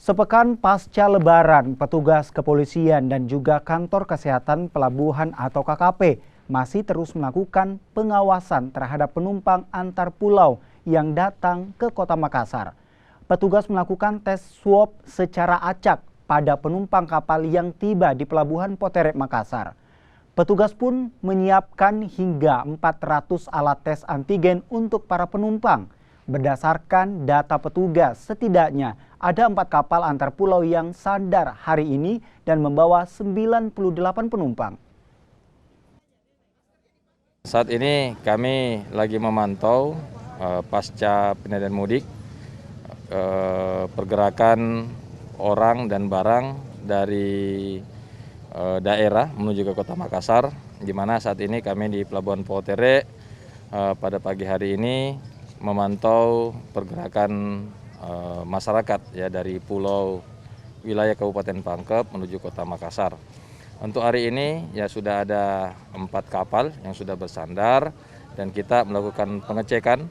Sepekan pasca Lebaran, petugas kepolisian dan juga kantor kesehatan pelabuhan atau KKP masih terus melakukan pengawasan terhadap penumpang antar pulau yang datang ke Kota Makassar. Petugas melakukan tes swab secara acak pada penumpang kapal yang tiba di Pelabuhan Poterep Makassar. Petugas pun menyiapkan hingga 400 alat tes antigen untuk para penumpang. Berdasarkan data petugas, setidaknya ada 4 kapal antar pulau yang sandar hari ini dan membawa 98 penumpang. Saat ini kami lagi memantau pasca pengendalian mudik, pergerakan orang dan barang dari daerah menuju ke Kota Makassar, di mana saat ini kami di Pelabuhan Poterep pada pagi hari ini memantau pergerakan masyarakat ya dari pulau wilayah Kabupaten Pangkep menuju Kota Makassar. Untuk hari ini ya sudah ada 4 kapal yang sudah bersandar dan kita melakukan pengecekan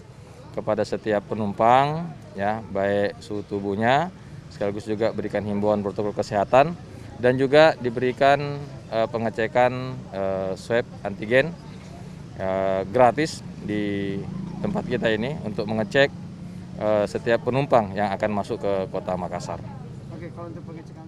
kepada setiap penumpang ya, baik suhu tubuhnya, sekaligus juga berikan himbauan protokol kesehatan dan juga diberikan pengecekan swab antigen gratis di tempat kita ini untuk mengecek setiap penumpang yang akan masuk ke Kota Makassar. Oke, kalau untuk pengecekan